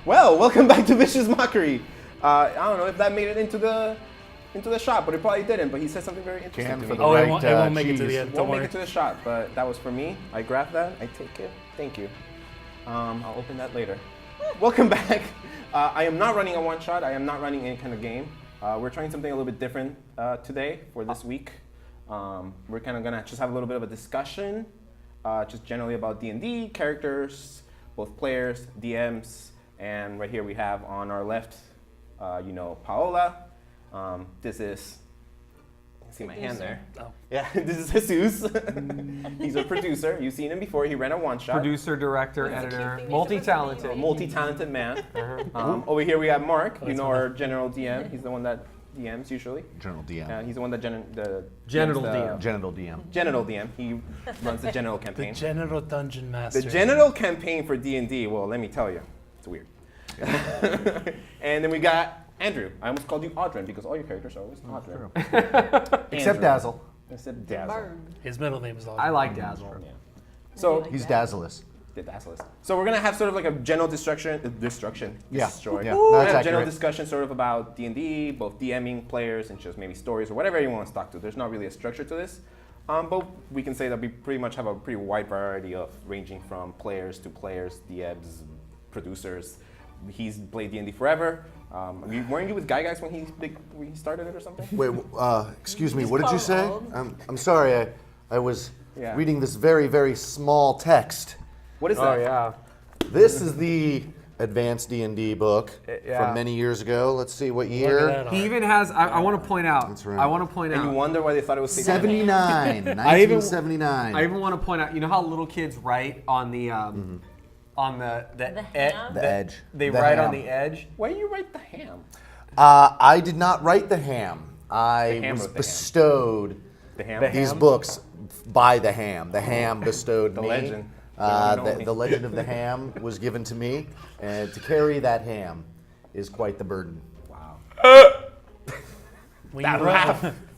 Well, welcome back to Vicious Mockery. I don't know if that made it into the shot, but it probably didn't. But he said something very interesting to me. It won't make it to the end. Won't make it to the shot, but that was for me. I grabbed that. I take it. Thank you. I'll open that later. Welcome back. I am not running a one-shot. I am not running any kind of game. We're trying something a little bit different today for this week. We're kind of gonna just have a little bit of a discussion, just generally about D&D, characters, both players, DMs, and right here we have on our left, Paola. This is, you see my hand there. Oh. Yeah, this is Jesus. He's a producer. You've seen him before. He ran a one-shot. Producer, director, editor, multi-talented man. Over here we have Mark. Our general DM. He's the one that DMs usually. General DM. He's the one that Genital DM. Genital DM. Genital DM. He runs the general campaign. The Genital Dungeon Master. The genital campaign for D&D. Well, let me tell you, it's weird. And then we got Andrew. I almost called you Audrin because all your characters are always Audrin. Except Dazzle. Except Dazzle. His middle name is Audrin. I like Dazzle. Yeah. So he's Dazzleus. So we're gonna have sort of like a general destruction. Yeah. Destroy. Yeah. No, that's a general accurate. discussion sort of about D&D, both DMing, players, and just maybe stories or whatever you want to talk to. There's not really a structure to this. But we can say that we pretty much have a pretty wide variety of ranging from players to players, DMs, producers. He's played D&D forever. Weren't you with Guy Guys when he started it or something? Wait, excuse me, what did you say? I'm sorry, I was reading this very, very small text. What is that? Oh, yeah. This is the Advanced D&D book from many years ago. Let's see what year. He even has, I want to point out. That's right. I want to point out. And you wonder why they thought it was 79, 1979. I even want to point out, you know how little kids write on the, on the edge. They The write ham. on the edge. Why do you write the ham? I did not write the ham. I ham was wrote the ham. bestowed The ham? these books by the ham. The ham bestowed The me. legend. The legend of the ham was given to me, and to carry that ham is quite the burden. Wow.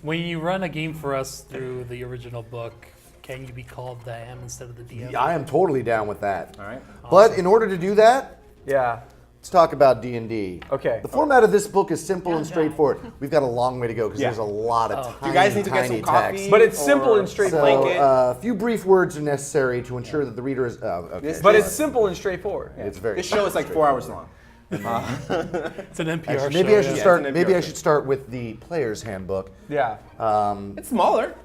When you run a game for us through the original book, can you be called the ham instead of the DM? I am totally down with that. All right. But in order to do that, Yeah. let's talk about D&D. Okay. The format of this book is simple and straightforward. We've got a long way to go because there's a lot of tiny, Do you guys need to get tiny some coffee? text. But it's simple and straightforward. So a few brief words are necessary to ensure that the reader is. Okay. But it's simple and straightforward. It's very. This show is like 4 hours long. It's an NPR Actually, show. maybe I should yeah. start. It's an Maybe I NPR should start with the player's handbook. Yeah. It's smaller.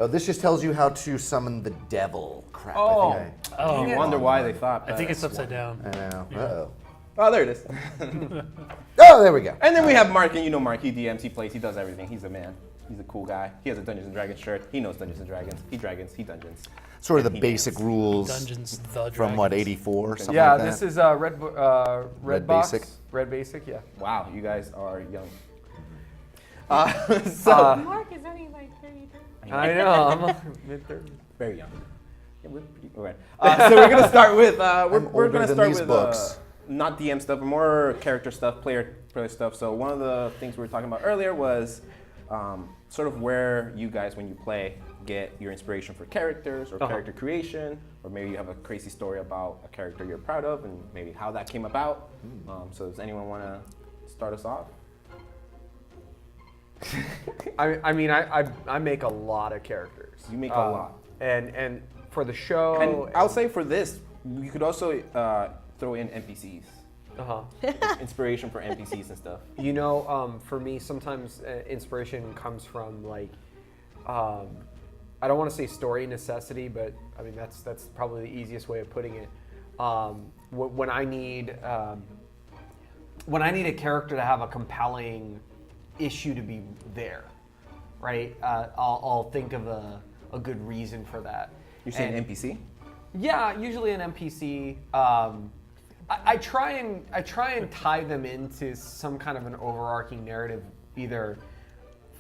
This just tells you how to summon the devil. Crap. Oh. I think Oh, You wonder why they thought that. I think it's upside down. I know. Uh-oh. Oh, there it is. Oh, there we go. And then we have Mark, and you know Mark. He DMs, he plays, he does everything. He's a man. He's a cool guy. He has a Dungeons and Dragons shirt. He knows Dungeons and Dragons. He dragons. He dungeons. Sort of the He basic dance. rules Dungeons, the from what, Dragons. 84, something Yeah, like that. this is red box. Basic. Red basic, yeah. Wow, you guys are young. Mark is only like 32. I know. I'm mid-30s. Very young. Yeah, we're pretty, okay. So we're gonna start with we're older gonna than start these with books. not DM stuff, but more character stuff, player stuff. So one of the things we were talking about earlier was sort of where you guys, when you play, get your inspiration for characters or character creation, or maybe you have a crazy story about a character you're proud of, and maybe how that came about. So does anyone want to start us off? I mean, I make a lot of characters. You make a lot. And for the show. And I'll say for this, you could also throw in NPCs. Inspiration for NPCs and stuff. You know, for me, sometimes inspiration comes from like, I don't want to say story necessity, but I mean that's probably the easiest way of putting it. When I need a character to have a compelling issue to be there, right? I'll think of a good reason for that. You're saying NPC? Yeah, usually an NPC. I try and tie them into some kind of an overarching narrative, either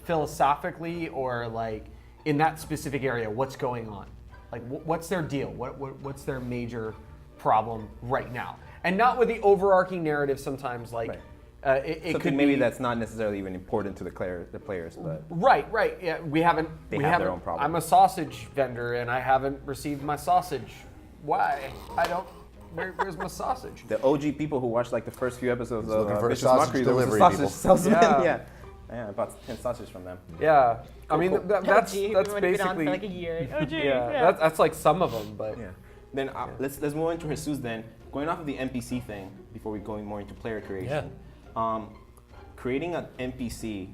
philosophically or like in that specific area. What's going on? Like, what's their deal? What's their major problem right now? And not with the overarching narrative. Sometimes, like it could maybe be, that's not necessarily even important to the players, but right. Yeah, we haven't. They we have haven't, their own problem. I'm a sausage vendor, and I haven't received my sausage. Why? I don't where's my sausage? The OG people who watched like the first few episodes of looking for Vicious sausage Mockery, there was a delivery sausage people. salesman. Yeah. Yeah, I bought 10 sausages from them. Yeah, I mean Cool. that's Been on basically for like a year. Oh, gee. yeah, that's like some of them, but Yeah. Then let's move into Jesus then. Going off of the NPC thing before we go more into player creation. Creating an NPC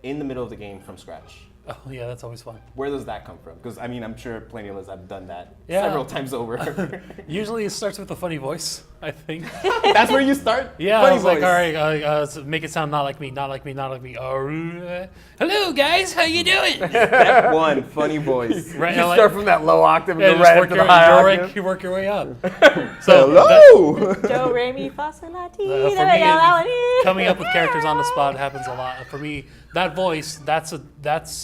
in the middle of the game from scratch. Oh yeah, that's always fun. Where does that come from? Because I mean, I'm sure plenty of us have done that Yeah. several times over. Usually it starts with a funny voice, I think. That's where you start? Yeah, Funny I was like, voice. all right, so make it sound not like me, not like me, not like me. Hello guys, how you doing? Step one, funny voice. Right, you like- start from that low octave and yeah, go just right work up to the high octave. you work your way up. So Hello! Do, re, mi, fa, sol, la, ti, For da, me, da, la, la, di. coming up with characters on the spot happens a lot. For me, that voice, that's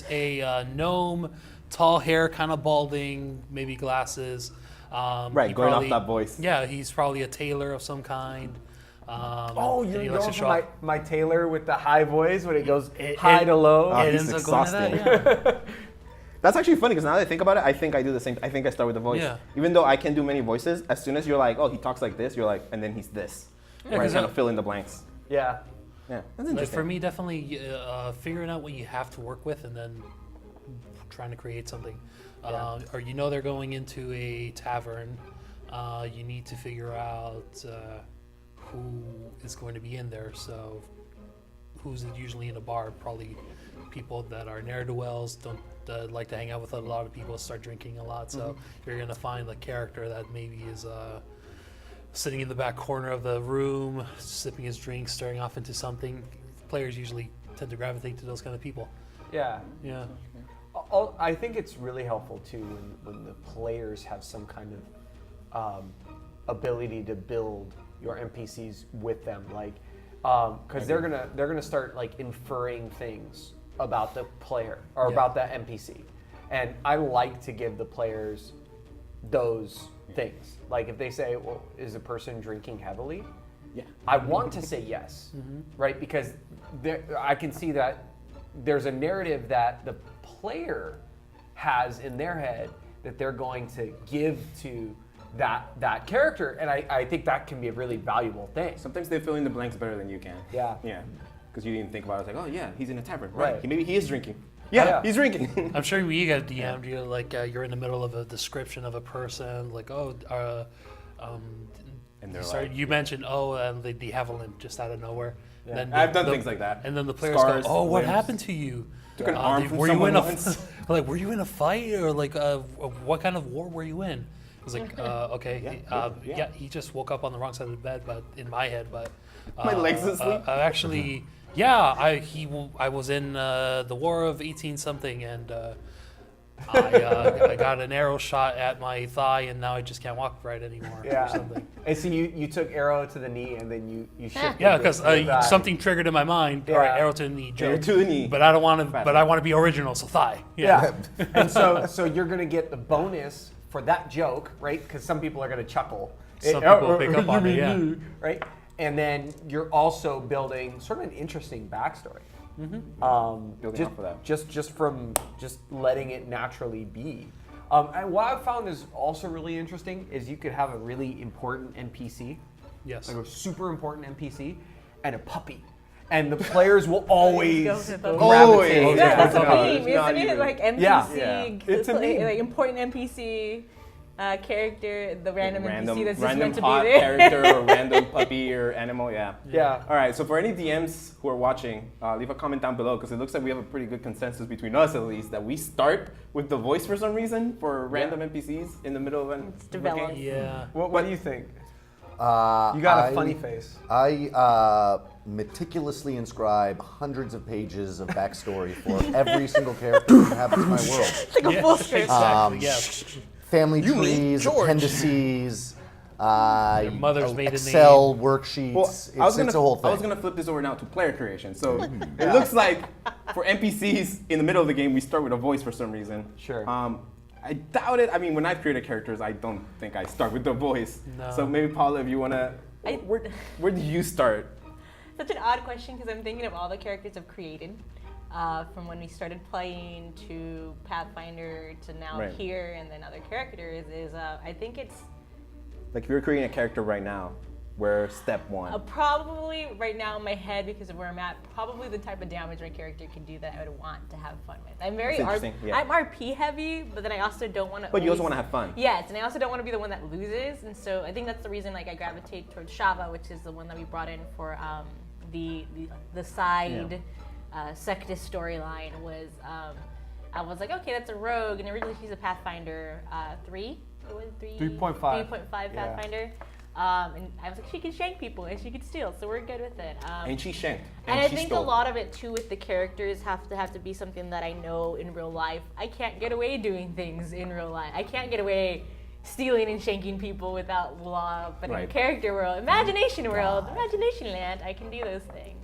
a gnome, tall hair, kind of balding, maybe glasses. Right, he going off probably- that voice. Yeah, he's probably a tailor of some kind. Oh, and you're he likes going to for show off. my tailor with the high voice when it goes It- high it- to low. Oh, It he's ends up going to that, exhausting. yeah. That's actually funny because now that I think about it, I think I do the same. I think I start with the voice. Yeah. Even though I can do many voices, as soon as you're like, oh, he talks like this, you're like, and then he's this. Yeah, Right, 'cause kind of fill in the blanks. Yeah. Yeah, that's Like interesting. for me, definitely figuring out what you have to work with and then trying to create something. Or you know they're going into a tavern. You need to figure out who is going to be in there. So who's usually in a bar? Probably people that are ne'er-do-wells, don't like to hang out with a lot of people, start drinking a lot. So you're going to find the character that maybe is sitting in the back corner of the room, sipping his drink, staring off into something. Players usually tend to gravitate to those kind of people. Yeah. Yeah. I think it's really helpful too when the players have some kind of ability to build your NPCs with them, like because they're gonna start like inferring things about the player or about that NPC, and I like to give the players those things. Like if they say, "Well, is the person drinking heavily?" Yeah. I want to say yes, right? Because I can see that there's a narrative that the player has in their head that they're going to give to that character, and I think that can be a really valuable thing. Sometimes they fill in the blanks better than you can. Yeah. Yeah. Because you didn't think about it. It's like, oh yeah, he's in a tavern. Right. Maybe he is drinking. Yeah, Yeah. he's drinking. I'm sure you got DM'd, you're like, you're in the middle of a description of a person, like, And they're sorry, like, you mentioned, the Haviland just out of nowhere. Yeah. Then I've done things like that. And then the players Scars, go, oh, what limbs. happened to you? Took an arm from were you someone in once. like, were you in a fight or like, what kind of war were you in? I was like, okay, Yeah. he just woke up on the wrong side of the bed, but in my head, but My legs asleep? actually, yeah, I was in the War of 18 something, and I got an arrow shot at my thigh, and now I just can't walk right anymore. Or something. And so you took arrow to the knee, and then you shifted. Yeah, because the thigh. something triggered in my mind. All right, arrow to the knee, Arrow joke. to the knee. But I don't want to. But I want to be original, so thigh. Yeah. And so you're gonna get the bonus for that joke, right? Because some people are gonna chuckle. Some people will pick up on it, you yeah. mean me, right? And then you're also building sort of an interesting backstory. Building Just, off of that. just from just letting it naturally be. And what I've found is also really interesting is you could have a really important NPC, Yes. like a super important NPC, and a puppy. And the players will always Go to the- gravitate. Always. Yeah, that's No, a there's meme, not isn't it? even- Like NPC, Yeah. It's a meme. like important NPC character, the random NPC that's just random meant to be hot there. character or random puppy or animal. Yeah. Yeah. All right. So for any DMs who are watching, leave a comment down below because it looks like we have a pretty good consensus between us, at least, that we start with the voice for some reason for random NPCs in the middle of an It's developed. Yeah. What do you think? You got a funny face. I meticulously inscribe hundreds of pages of backstory for every single character who inhabits my world. It's like a full script. Exactly. Yes. Family You mean trees, George. appendices, mother's maiden Excel worksheets. Well, It's a whole thing. I was gonna flip this over now to player creation. So it looks like for NPCs in the middle of the game, we start with a voice for some reason. Sure. I doubt it. I mean, when I've created characters, I don't think I start with the voice. No. So maybe Paula, if you wanna, where do you start? Such an odd question because I'm thinking of all the characters I've created, from when we started playing to Pathfinder to now Right. here, and then other characters. I think it's Like if you're creating a character right now, where step one? Probably right now in my head, because of where I'm at, probably the type of damage my character can do that I would want to have fun with. I'm very That's interesting, yeah. I'm RP heavy, but then I also don't want to. But you also want to have fun. Yes, and I also don't want to be the one that loses, and so I think that's the reason like I gravitate towards Shava, which is the one that we brought in for the side Sectus storyline. Was I was like, okay, that's a rogue, and originally she's a Pathfinder 3. What was it, 3.5. 3.5 Yeah. Pathfinder. And I was like, she can shank people and she can steal, so we're good with it. And she shanked. And I she think stole. a lot of it too with the characters have to be something that I know in real life. I can't get away doing things in real life. I can't get away stealing and shanking people without law. But in Right. character world, imagination world, imagination land, I can do those things.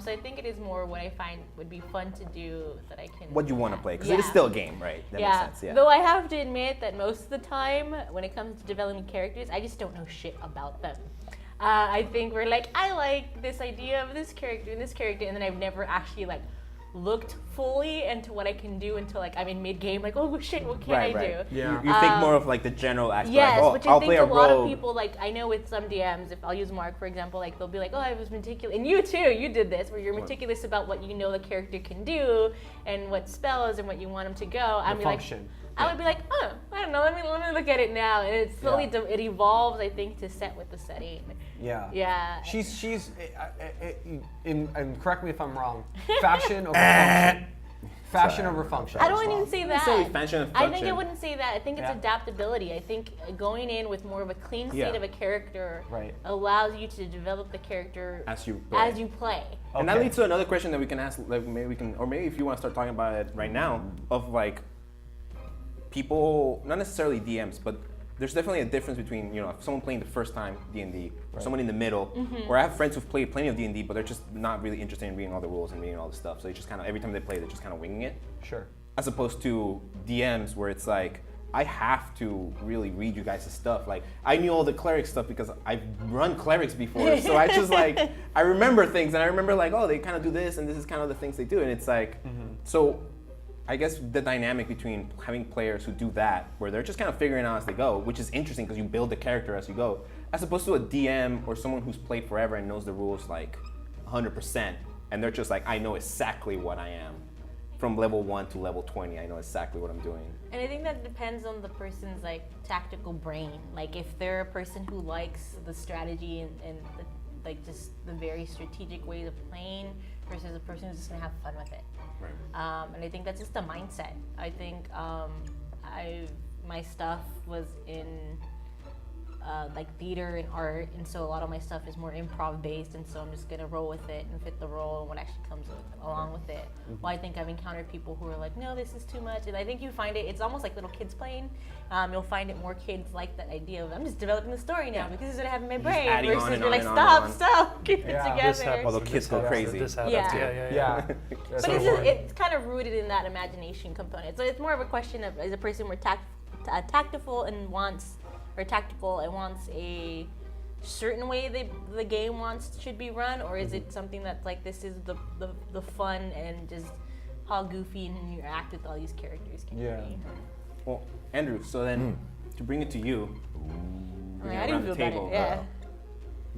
So I think it is more what I find would be fun to do that I can. What you want to play, because it is still a game, right? That makes sense. Yeah. Though I have to admit that most of the time, when it comes to developing characters, I just don't know shit about them. I think we're like, I like this idea of this character and this character, and then I've never actually like looked fully into what I can do until like I'm in mid game, like, oh shit, what can I do? Yeah. You think more of like the general aspect. Yes, Like, which I'll I think play a lot rogue. of people, like, I know with some DMs, if I'll use Mark, for example, like, they'll be like, oh, I was meticulous, and you too, you did this, where you're meticulous about what you know the character can do, and what spells, and what you want them to go. I'd be like, I would be like, oh, I don't know, let me look at it now, and it slowly, it evolves, I think, to set with the setting. Yeah. Yeah. She's and correct me if I'm wrong. Fashion over function. Fashion over function. I don't even say that. Fashion and I think function. I wouldn't say that. I think it's adaptability. I think going in with more of a clean slate of a character allows you to develop the character as you play. And that leads to another question that we can ask. Like maybe we can, or maybe if you want to start talking about it right now, of like people, not necessarily DMs, but there's definitely a difference between, you know, someone playing the first time D&D, or someone in the middle, or I have friends who've played plenty of D&D, but they're just not really interested in reading all the rules and reading all the stuff. So they just kind of, every time they play, they're just kind of winging it. Sure. As opposed to DMs where it's like, I have to really read you guys' stuff. Like, I knew all the cleric stuff because I've run clerics before. So I just like, I remember things, and I remember like, oh, they kind of do this, and this is kind of the things they do. And it's like, so I guess the dynamic between having players who do that, where they're just kind of figuring out as they go, which is interesting because you build the character as you go, as opposed to a DM or someone who's played forever and knows the rules like 100%, and they're just like, I know exactly what I am. From level 1 to level 20, I know exactly what I'm doing. And I think that depends on the person's like tactical brain. Like if they're a person who likes the strategy and the, like just the very strategic ways of playing versus a person who's just gonna have fun with it. Right. And I think that's just a mindset. I think my stuff was in like theater and art, and so a lot of my stuff is more improv based, and so I'm just gonna roll with it and fit the role and what actually comes along with it. Well, I think I've encountered people who are like, no, this is too much, and I think you find it's almost like little kids playing. You'll find it more kids like that idea of, I'm just developing the story now because this is what I have in my brain, adding on versus and you're on like, and on and stop, keep it This together. happens, Although this kids go happens, crazy. This happens. Yeah. But But it's kind of rooted in that imagination component. So it's more of a question of, is a person more tactful and wants a certain way the game should be run, or is it something that's like, this is the fun and just how goofy and you act with all these characters can be? Well, Andrew, so then to bring it to you, I didn't feel better.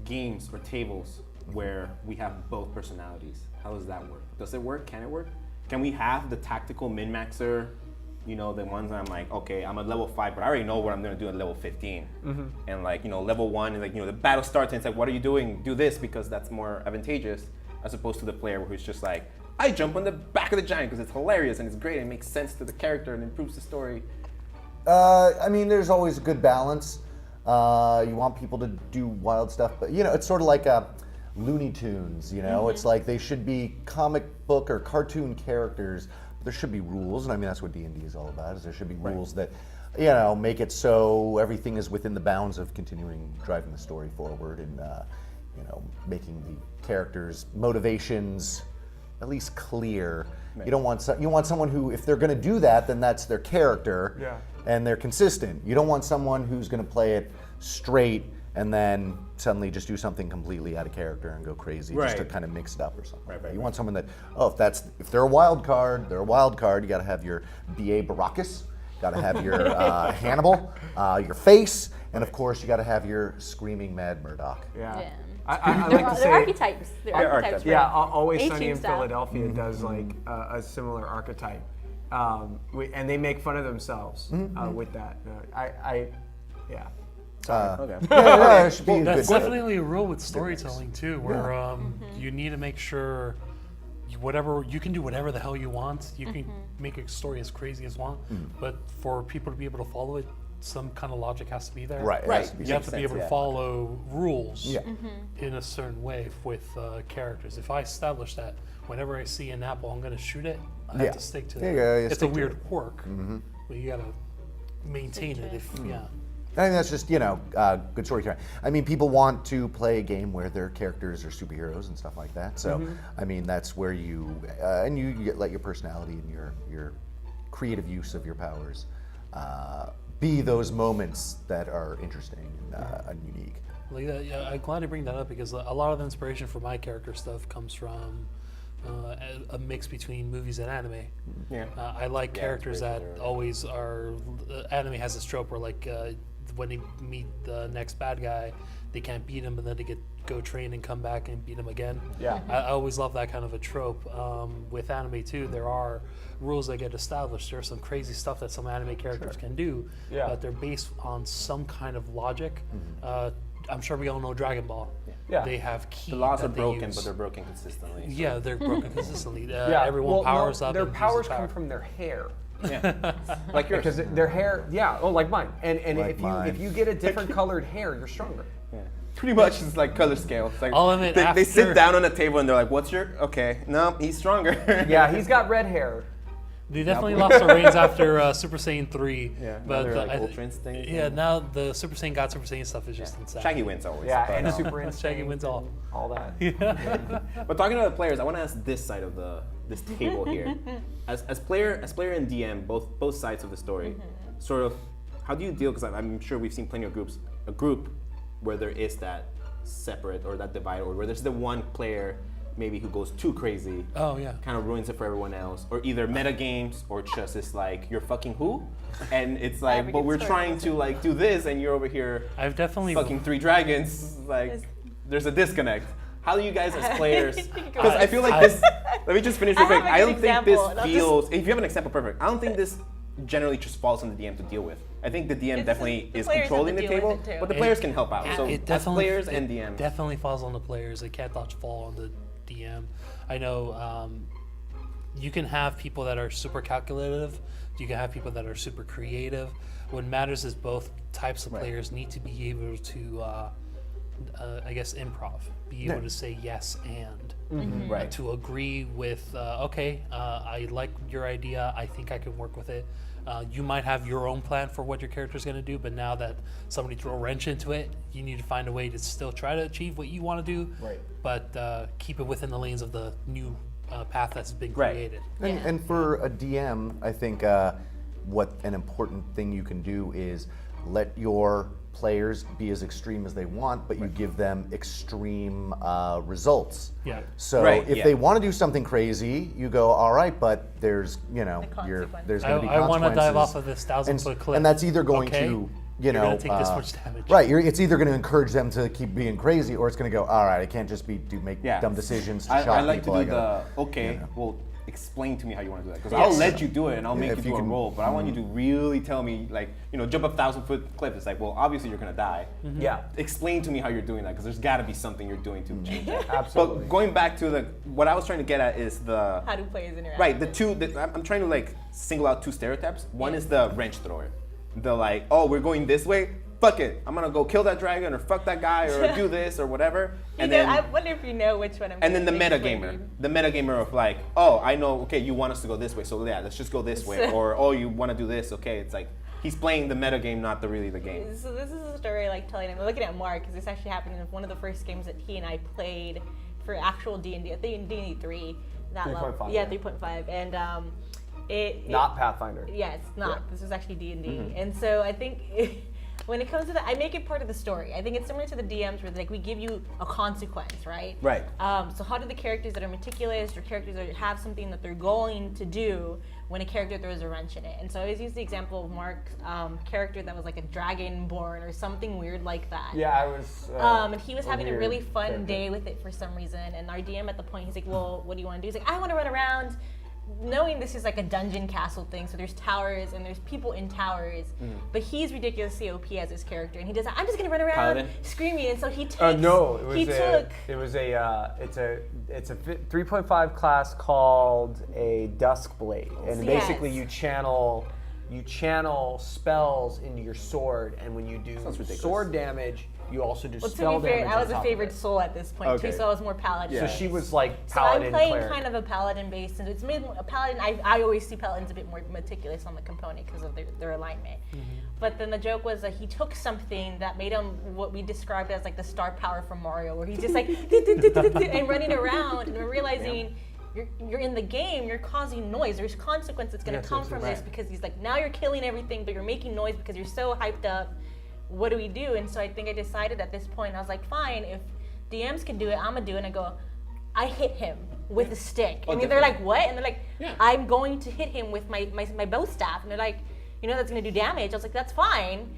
Games or tables where we have both personalities. How does that work? Does it work? Can it work? Can we have the tactical min-maxer, you know, the ones that I'm like, okay, I'm at level 5, but I already know what I'm gonna do at level 15. And like, you know, level 1 is like, you know, the battle starts and it's like, what are you doing? Do this because that's more advantageous, as opposed to the player who's just like, I jump on the back of the giant because it's hilarious and it's great and it makes sense to the character and improves the story. I mean, there's always a good balance. You want people to do wild stuff, but you know, it's sort of like Looney Tunes. You know, it's like they should be comic book or cartoon characters. But there should be rules, and I mean that's what D&D is all about. Is there should be rules that, you know, make it so everything is within the bounds of continuing driving the story forward, and you know, making the characters' motivations at least clear. Right. You don't want you want someone who, if they're going to do that, then that's their character, and they're consistent. You don't want someone who's going to play it straight and then suddenly just do something completely out of character and go crazy, just to kind of mix it up or something. You want someone that, if they're a wild card, they're a wild card. You got to have your B.A. Baracus, got to have your Hannibal, your face, and of course you got to have your screaming Mad Murdoch. Yeah. Yeah. I They're, like to they're say, archetypes. They're archetypes. yeah, right? Always A-Team Sunny in style. Philadelphia does like a similar archetype, and they make fun of themselves with that. Yeah. Okay. Yeah, it should be a That's good definitely a rule with storytelling too, where you need to make sure you can do whatever the hell you want. You can make a story as crazy as you want, but for people to be able to follow it, some kind of logic has to be there. Right. It Right. has to be You have to be Makes able to sense, follow rules Yeah. in a certain way with characters. If I establish that whenever I see an apple, I'm going to shoot it, I Yeah. have to stick to that. Yeah, you it's a stick to weird it. quirk, but you got to maintain Stick to it. it. If yeah. I think that's just, good storytelling. I mean, people want to play a game where their characters are superheroes and stuff like that. So, I mean, that's where you let your personality and your creative use of your powers be those moments that are interesting and unique. Like that, yeah, I'm glad you bring that up because a lot of the inspiration for my character stuff comes from a mix between movies and anime. Yeah. I like characters that very always are. Anime has this trope where like when they meet the next bad guy, they can't beat him, and then they go train and come back and beat him again. Yeah. I always love that kind of a trope. With anime too, there are rules that get established. There's some crazy stuff that some anime characters can do, Yeah. but they're based on some kind of logic. I'm sure we all know Dragon Ball. Yeah. They have key. The laws that are they broken, use. but they're broken consistently. so- Yeah, they're broken consistently. Yeah. Everyone Well, no, powers up. Their and uses powers power. come from their hair. Yeah. Like yours. Because their hair, like mine. And Like mine. if you get a different colored hair, you're stronger. Yeah. Pretty much it's like color scale. It's like I'll admit, they sit after- down on a table and they're like, "What's your okay? No, he's stronger." Yeah, he's got red hair. They definitely lost their reins after Super Saiyan 3. Yeah, now but they're like I- Ultra Instinct. Yeah, now the Super Saiyan God Super Saiyan stuff is just insane. Shaggy wins always. Yeah, but, and Super Instinct. Shaggy wins all. All that. But talking to the players, I want to ask this side of this table here. As player and DM, both sides of the story, sort of, how do you deal? Because I'm sure we've seen plenty of a group where there is that separate or that divide, or where there's the one player maybe who goes too crazy, Oh yeah. kind of ruins it for everyone else, or either meta games or just is like you're fucking who, and it's like, Every but good we're story trying has to like do this, and you're over here I've definitely fucking 3 dragons. Like, there's a disconnect. How do you guys as players? I think Because I feel like this. Let me just finish real I quick. have a I good don't think this example, and I'll feels. If you have an example, perfect. I don't think this generally just falls on the DM to deal with. I think the DM It's definitely the is players have controlling to the deal with table, it too. but the It- players can help out. So it as definitely players it and DMs. definitely falls on the players. It can't fall on the DM. I know you can have people that are super calculative. You can have people that are super creative. What matters is both types of players need to be able to, I guess, improv. Be able to say yes and. Right. To agree with, I like your idea. I think I can work with it. You might have your own plan for what your character's going to do, but now that somebody threw a wrench into it, you need to find a way to still try to achieve what you want to do, Right. but keep it within the lanes of the new path that's been Right. created. And, Yeah. and for a DM, I think what an important thing you can do is let your players be as extreme as they want, but you give them extreme results. Yeah. So Right, if yeah. they want to do something crazy, you go, all right, but there's, consequences. there's going to be I want consequences. to dive off of this 1,000-foot cliff. And that's either going okay? to, You're gonna take this much damage. Right, it's either going to encourage them to keep being crazy, or it's going to go, all right, I can't just make Yeah. dumb decisions to I shock like people. to I do gotta- the okay. you know. Well, explain to me how you want to do that because Yes. I'll let you do it and I'll make if you you do a can- roll, but I want you to really tell me like jump up 1,000-foot cliff. It's like, well, obviously you're gonna die. Yeah. Explain to me how you're doing that because there's got to be something you're doing to change that. Absolutely. But going back to what I was trying to get at is the How do players interact? right. with it? I'm trying to like single out 2 stereotypes. One is the wrench thrower. The like, oh, we're going this way. Fuck it. I'm gonna go kill that dragon or fuck that guy or do this or whatever. And then I wonder if you know which one I'm. and then the gonna metagamer. explain. The metagamer of like, oh, I know, okay, you want us to go this way, so yeah, let's just go this way. Or, oh, you want to do this, okay. It's like, he's playing the metagame, not really the game. So this is a story I like telling. I'm looking at Mark because this actually happened in one of the first games that he and I played for actual D&D. I think in D&D 3. That 3.5, level. yeah. Yeah, 3.5. And it Not Pathfinder. Yeah, it's not. Yeah. This was actually D&D. Mm-hmm. And so I think when it comes to that, I make it part of the story. I think it's similar to the DMs where like we give you a consequence, right? Right. So how do the characters that are meticulous or characters that have something that they're going to do when a character throws a wrench in it? And so I always use the example of Mark's character that was like a dragonborn or something weird like that. Yeah, I was. And he was having a weird really fun character. day with it for some reason. And our DM at the point, he's like, well, what do you want to do? He's like, I want to run around. Knowing this is like a dungeon castle thing, so there's towers and there's people in towers, but he's ridiculously OP as his character, and he does. I'm just gonna run around Paladin? screaming, and so he takes. No, it was he took. it's a 3.5 class called a Dusk Blade, and Yes. basically you channel spells into your sword, and when you do Sounds ridiculous. sword damage, you also do Well, spell to be fair, damage. I on was a top of favorite it. soul at this point Okay. too, so I was more paladin. Yeah. So she was like So paladin. I'm playing cleric. kind of a paladin based, and it's made a paladin. I always see paladins a bit more meticulous on the component because of their alignment. But then the joke was that he took something that made him what we described as like the star power from Mario, where he's just like and running around, and we're realizing. You're in the game, you're causing noise. There's consequence that's going to come from this because he's like, now you're killing everything, but you're making noise because you're so hyped up. What do we do? And so I think I decided at this point, I was like, fine, if DMs can do it, I'm going to do it. And I go, I hit him with a stick. Oh, And they're like, definitely. what? And they're like, Yeah. I'm going to hit him with my bow staff. And they're like, you know that's going to do damage. I was like, that's fine.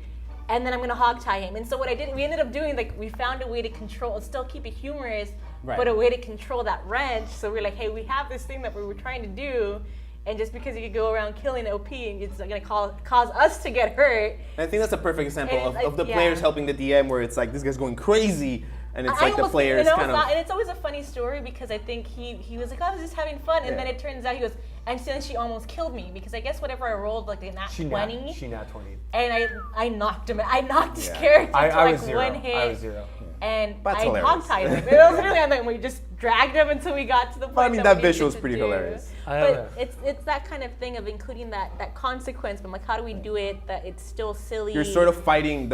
And then I'm going to hog tie him. And so what I did, we ended up doing, like, we found a way to control, still keep it humorous, Right. but a way to control that wrench. So we're like, hey, we have this thing that we were trying to do, and just because you could go around killing OP, it's going to cause us to get hurt. And I think that's a perfect example And of, it's of the like, players yeah. helping the DM, where it's like this guy's going crazy, and it's I like the almost- players and I kind almost of. thought- and it's always a funny story because I think he was like, oh, I was just having fun, and Yeah. then it turns out he goes, and then she almost killed me because I guess whatever I rolled, like a nat She 20, nat 20. and I knocked him. I knocked his Yeah. character I to like was zero. one hit. I was zero. And That's I hilarious. hog-tied him. It was literally, and then we just dragged him until we got to the point. I mean, that that we needed visual's to pretty do. hilarious. But it's that kind of thing of including that consequence. But like, how do we do it that it's still silly? You're sort of fighting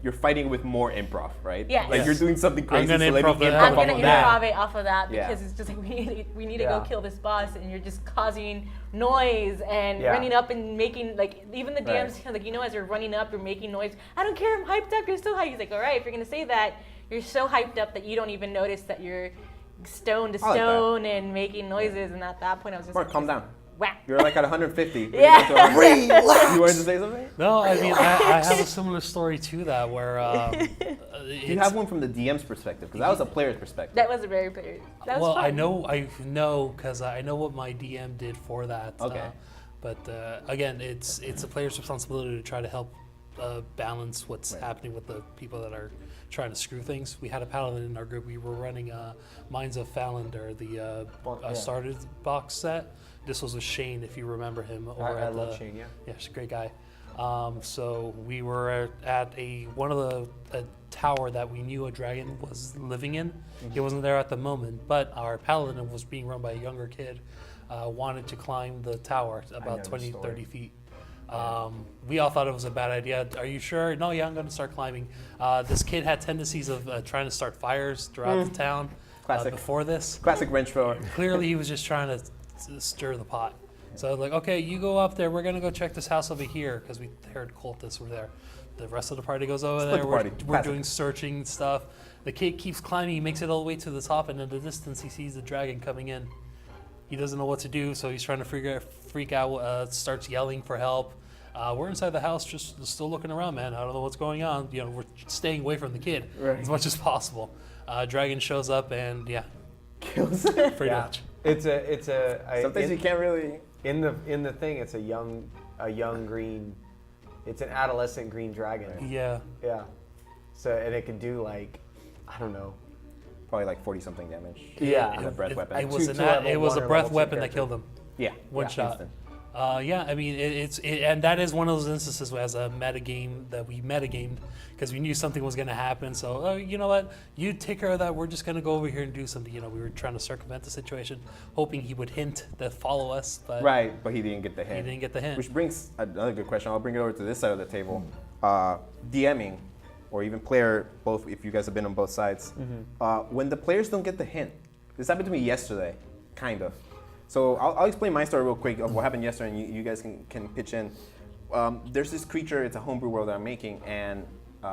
you're fighting with more improv, right? Yes. Like you're doing something crazy, gonna so let improv me that. improv I'm off gonna of that. improv it off of that Yeah. because it's just like we need to Yeah. go kill this boss, and you're just causing noise and Yeah. running up and making like even the DMs Right. like as you're running up, you're making noise. I don't care, I'm hyped up. You're still hyped. He's like, all right, if you're gonna say that, you're so hyped up that you don't even notice that you're stone to I like that. stone and making noises. And at that point, I was just Mark, like, calm down. whack. You're like at 150. Yeah. Relax. You wanted to say something? No, I mean I have a similar story to that where Do you have one from the DM's perspective? Because that was a player's perspective. That was a very clear. That was well, fun. I know because I know what my DM did for that. Okay. But again, it's a player's responsibility to try to help balance what's happening with the people that are trying to screw things. We had a paladin in our group. We were running Minds of Falander, the starter box set. This was with Shane, if you remember him. I love Shane, yeah. Yeah, she's a great guy. So we were at a tower that we knew a dragon was living in. He wasn't there at the moment, but our paladin was being run by a younger kid. Wanted to climb the tower about 20, 30 feet. We all thought it was a bad idea. Are you sure? No, yeah, I'm going to start climbing. This kid had tendencies of trying to start fires throughout the town Classic. before this. Classic wrench thrower. Clearly, he was just trying to stir the pot. So like, okay, you go up there. We're gonna go check this house over here because we heard cultists were there. The rest of the party goes over Split there. the We're party. Classic. doing searching stuff. The kid keeps climbing. He makes it all the way to the top, and in the distance, he sees the dragon coming in. He doesn't know what to do, so he's trying to freak out. Starts yelling for help. We're inside the house, just still looking around, man. I don't know what's going on. You know, we're staying away from the kid as much as possible. Dragon shows up, and yeah, Kills. pretty much. Sometimes you can't really. In the thing, it's a young green. It's an adolescent green dragon. Yeah. Yeah. So and it can do like, I don't know. Probably like 40 something damage. Yeah. On a breath weapon. It was, To level it was one a or breath level two weapon that character. killed him. Yeah. One shot. Instant. Yeah, I mean, and that is one of those instances as a metagame that we metagamed because we knew something was going to happen. So, you know what? You take care of that. We're just going to go over here and do something. You know, we were trying to circumvent the situation, hoping he would hint to follow us, but Right, but he didn't get the he hint. didn't get the hint. Which brings another good question. I'll bring it over to this side of the table. DMing, or even player, both if you guys have been on both sides. When the players don't get the hint, this happened to me yesterday, kind of. So I'll explain my story real quick of what happened yesterday, and you guys can pitch in. there's this creature. It's a homebrew world that I'm making, and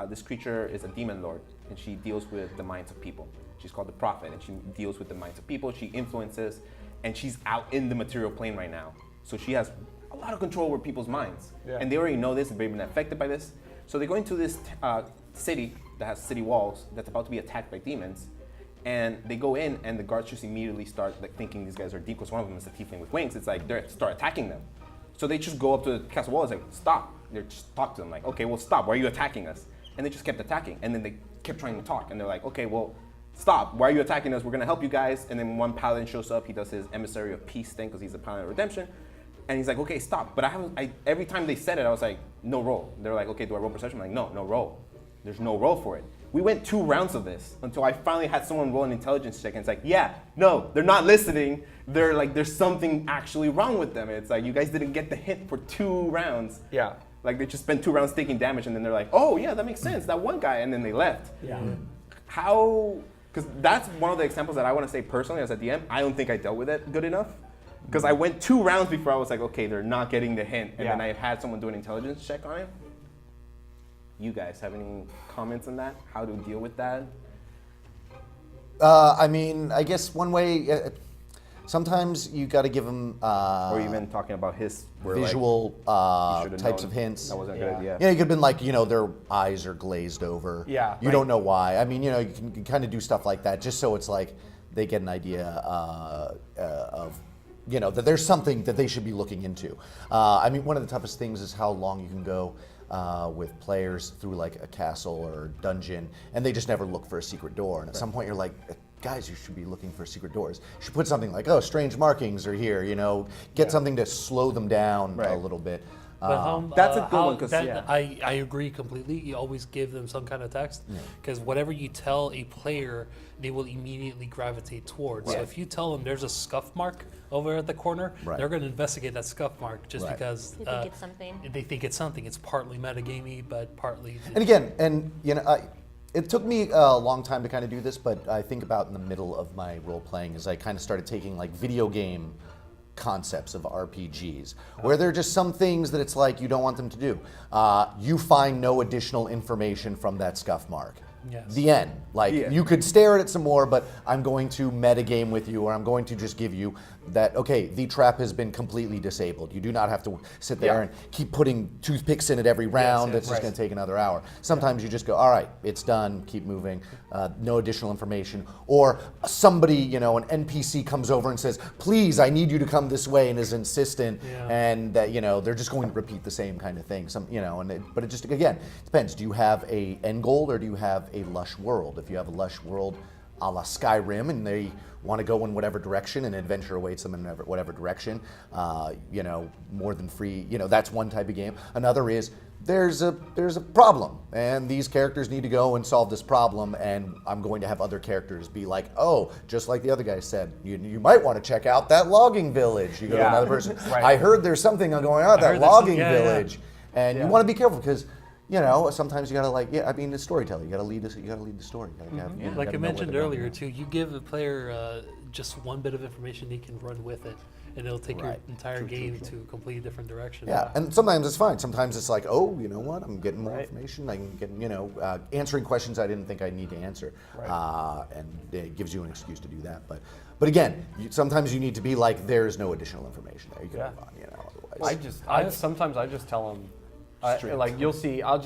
this creature is a demon lord, and she deals with the minds of people. She's called the Prophet, and she deals with the minds of people. She influences, and she's out in the material plane right now. So she has a lot of control over people's minds, and they already know this, and they've been affected by this. So they go into this city that has city walls that's about to be attacked by demons, and they go in, and the guards just immediately start like thinking these guys are deep, because one of them is a tiefling with wings. It's like they start attacking them. So they just go up to the castle wall and say, stop. They just talk to them like, okay, well stop, why are you attacking us? And they just kept attacking, and then they kept trying to talk, and they're like, okay, well, stop, why are you attacking us? We're gonna help you guys. And then one paladin shows up, he does his emissary of peace thing, because he's a paladin of redemption. And he's like, okay, stop. But every time they said it, I was like, no roll. They're like, okay, do I roll perception? I'm like, no roll. There's no roll for it. We went 2 rounds of this until I finally had someone roll an intelligence check, and it's like, yeah, no, they're not listening. They're like, there's something actually wrong with them. It's like, you guys didn't get the hint for 2 rounds. Yeah. Like they just spent 2 rounds taking damage, and then they're like, oh yeah, that makes sense, that one guy, and then they left. Yeah. How, because that's one of the examples that I want to say personally as a DM, I don't think I dealt with it good enough. Because I went 2 rounds before I was like, okay, they're not getting the hint, and then I had someone do an intelligence check on it. You guys have any comments on that? How to deal with that? I mean, I guess one way, sometimes you got to give them Or even talking about his where, visual like, types known of hints. That wasn't a good idea. You know, you could have been like, their eyes are glazed over. Yeah. You don't know why. I mean, you can kind of do stuff like that just so it's like they get an idea of, that there's something that they should be looking into. I mean, one of the toughest things is how long you can go with players through like a castle or dungeon, and they just never look for a secret door. And at some point you're like, guys, you should be looking for secret doors. You should put something like, oh, strange markings are here, get something to slow them down a little bit. But that's a good one, 'cause, I agree completely. You always give them some kind of text, because whatever you tell a player, they will immediately gravitate towards. So if you tell them there's a scuff mark over at the corner, they're going to investigate that scuff mark just because They think it's something. They think it's something. It's partly metagamey, but partly. And again, it took me a long time to kind of do this, but I think about in the middle of my role playing is I kind of started taking like video game concepts of RPGs, where there are just some things that it's like you don't want them to do. You find no additional information from that scuff mark. Yes. The end. Like, you could stare at it some more, but I'm going to metagame with you, or I'm going to just give you that, okay, the trap has been completely disabled. You do not have to sit there and keep putting toothpicks in it every round. It's just going to take another hour. Sometimes you just go, all right, it's done, keep moving, no additional information. Or somebody, an NPC comes over and says, please, I need you to come this way, and is insistent, and that, they're just going to repeat the same kind of thing. But it just, again, depends. Do you have a end goal, or do you have a lush world? If you have a lush world a la Skyrim, and they want to go in whatever direction, and adventure awaits them in whatever direction, more than free, that's one type of game. Another is there's a problem, and these characters need to go and solve this problem, and I'm going to have other characters be like, oh, just like the other guy said, you might want to check out that logging village. You go to another person, I heard there's something going on at that logging village, and you want to be careful, because sometimes you gotta it's storytelling. You gotta lead the story. Like I mentioned earlier too, you give a player just one bit of information, they can run with it, and it'll take your entire game to a completely different direction. Yeah, and sometimes it's fine. Sometimes it's like, oh, you know what? I'm getting more information. I can get, answering questions I didn't think I need to answer, and it gives you an excuse to do that. But again, sometimes you need to be like, there's no additional information there. You can move on. Otherwise, Sometimes I just tell them. Like you'll see, I'll